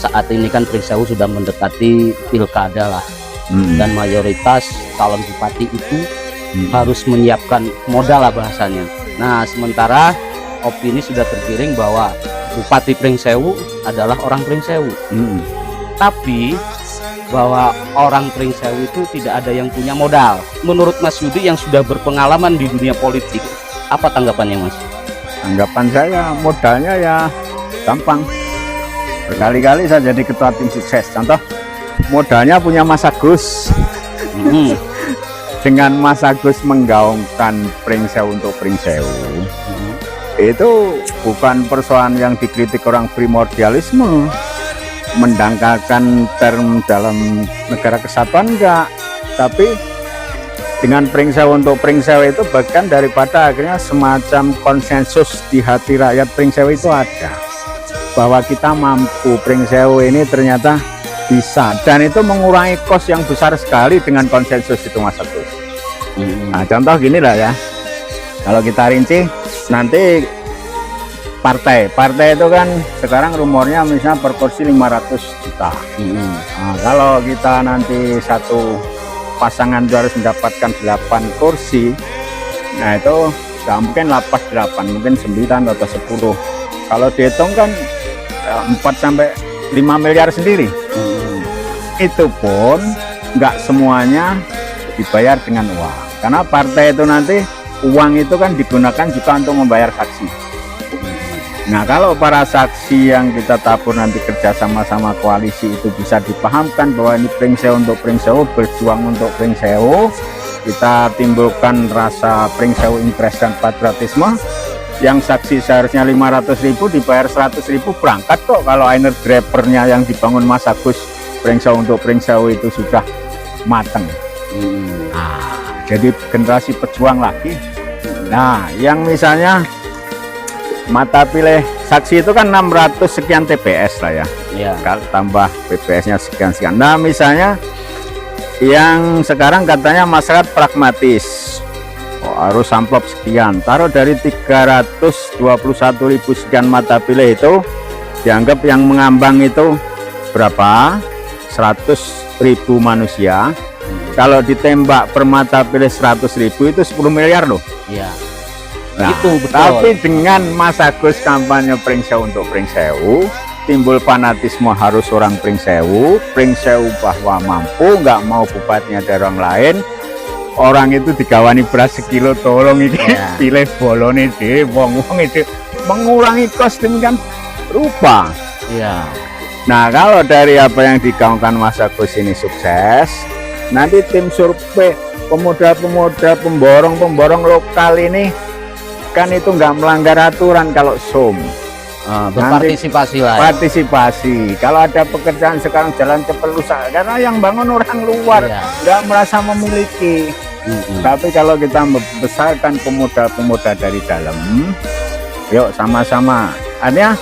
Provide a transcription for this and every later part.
saat ini kan Pringsewu sudah mendekati pilkada lah, dan mayoritas calon bupati itu harus menyiapkan modal lah bahasanya. Nah, sementara opini sudah tergiring bahwa Bupati Pringsewu adalah orang Pringsewu. Tapi bahwa orang Pringsewu itu tidak ada yang punya modal. Menurut Mas Yudi yang sudah berpengalaman di dunia politik, apa tanggapannya Mas? Tanggapan saya modalnya ya gampang. Berkali-kali saya jadi ketua tim sukses. Contoh, modalnya punya Mas Agus. Dengan Mas Agus menggaungkan Pringsewu untuk Pringsewu, itu bukan persoalan yang dikritik orang primordialisme, mendangkalkan term dalam negara kesatuan enggak, tapi dengan Pringsewu untuk Pringsewu itu bagian daripada akhirnya semacam konsensus di hati rakyat Pringsewu itu ada, bahwa kita mampu, Pringsewu ini ternyata bisa, dan itu mengurangi kos yang besar sekali dengan konsensus itu Mas Agus. Nah, contoh gini lah ya, kalau kita rinci nanti partai itu kan sekarang rumornya misalnya per kursi 500 juta. Nah, kalau kita nanti satu pasangan itu harus mendapatkan 8 kursi, nah itu nggak mungkin lapas 8, mungkin 9 atau 10. Kalau dihitung kan 4 sampai 5 miliar sendiri. Itu pun nggak semuanya dibayar dengan uang, karena partai itu nanti uang itu kan digunakan juga untuk membayar saksi. Nah, kalau para saksi yang kita tabur nanti kerja sama-sama koalisi itu bisa dipahamkan bahwa ini Pringsewu untuk Pringsewu, berjuang untuk Pringsewu, kita timbulkan rasa Pringsewu interest dan patriotisme. Yang saksi seharusnya 500.000 dibayar 100.000 berangkat kok, kalau Einer Drapernya yang dibangun Mas Agus Pringsewu untuk Pringsewu itu sudah mateng. Nah, jadi generasi pejuang lagi. Nah, yang misalnya mata pilih saksi itu kan 600 sekian TPS lah ya. Kalau tambah PPS-nya sekian-sekian. Nah, misalnya yang sekarang katanya masyarakat pragmatis, harus amplop sekian, taruh dari 321.000 sekian mata pilih itu, dianggap yang mengambang itu berapa? 100.000 manusia. Kalau ditembak per mata pilih 100.000 itu 10 miliar loh. Nah, itu betul. Tapi dengan Mas Agus kampanye Pringsewu untuk Pringsewu, timbul fanatisme harus orang Pringsewu bahwa mampu, nggak mau bupatinya dari orang lain. Orang itu digawani beras sekilo, tolong ini pilih bolone deh, wong-wong itu mengurangi kos demikian rupa. Nah, kalau dari apa yang digaungkan Mas Agus ini sukses, nanti tim survei pemuda-pemuda pemborong lokal ini kan itu nggak melanggar aturan kalau berpartisipasi lah. Partisipasi. Kalau ada pekerjaan sekarang jalan cepat rusak karena yang bangun orang luar, nggak merasa memiliki. Tapi kalau kita membesarkan pemuda-pemuda dari dalam, yuk sama-sama. Artinya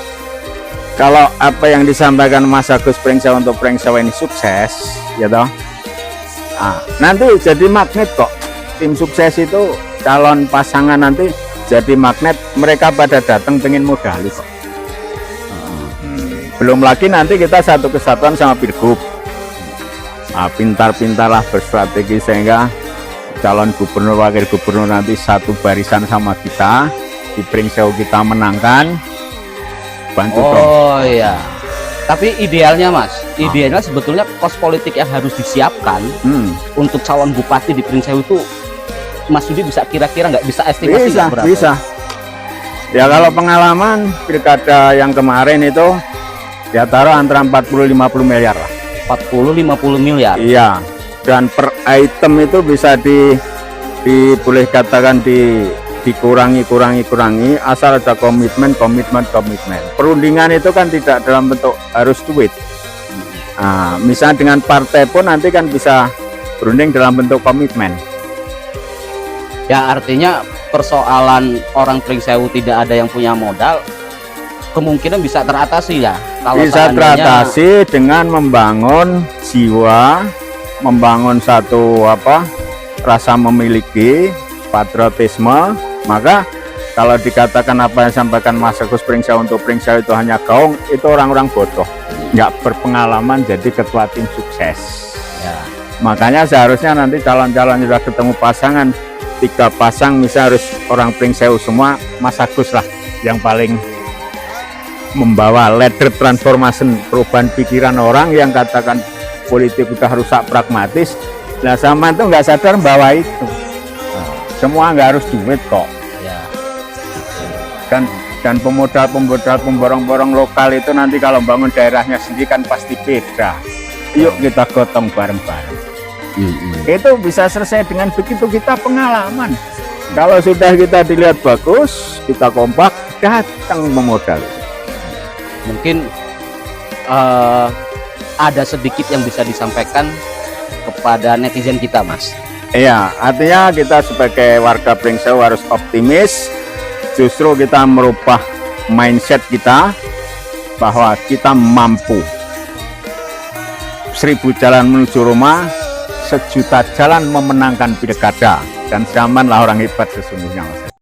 kalau apa yang disampaikan Mas Agus Pringsewu untuk Pringsewu ini sukses, ya toh. Nah, nanti jadi magnet kok. Tim sukses itu calon pasangan nanti jadi magnet, mereka pada datang pengen modali kok. Belum lagi nanti kita satu kesatuan sama Pilgub. Nah, pintar-pintarlah berstrategi sehingga calon gubernur wakil gubernur nanti satu barisan sama kita, di Pringsewu kita menangkan, bantu dong. Tapi idealnya Mas, idealnya sebetulnya kos politik yang harus disiapkan untuk calon bupati di Pringsewu itu, Mas Yudi bisa kira-kira nggak bisa estimasi berapa? Bisa. Ya kalau pengalaman pilkada yang kemarin itu ya taruh antara 40-50 miliar lah. 40-50 miliar. Iya. Dan per item itu bisa boleh katakan dikurangi asal ada komitmen. Perundingan itu kan tidak dalam bentuk harus duit. Nah, misalnya dengan partai pun nanti kan bisa berunding dalam bentuk komitmen. Ya, artinya persoalan orang Pringsewu tidak ada yang punya modal kemungkinan bisa teratasi ya. Kalau bisa teratasi dengan membangun jiwa, membangun satu rasa memiliki, patriotisme. Maka Kalau dikatakan apa yang sampaikan Mas Agus Pringsewu untuk Pringsewu itu hanya gaung, itu orang-orang bodoh, nggak berpengalaman jadi ketua tim sukses. Ya. Makanya seharusnya nanti calon-calon sudah ketemu pasangan, 3 pasang misalnya harus orang Pringsewu semua, Mas Agus lah yang paling membawa ladder transformation, perubahan pikiran orang yang katakan politik udah rusak pragmatis. Nah sama itu nggak sadar bawa itu, semua nggak harus duit kok. Ya. Dan pemodal pemborong-borong lokal itu nanti kalau bangun daerahnya sendiri kan pasti beda. Yuk kita gotong bareng-bareng. Itu bisa selesai dengan begitu kita pengalaman. Kalau sudah kita dilihat bagus, kita kompak, datang memodal. Mungkin ada sedikit yang bisa disampaikan kepada netizen kita, Mas. Iya, artinya kita sebagai warga Pringsewu harus optimis. Justru kita merubah mindset kita bahwa kita mampu. 1000 jalan menuju rumah, 1 juta jalan memenangkan pilkada, dan zamanlah orang hebat sesungguhnya, Mas.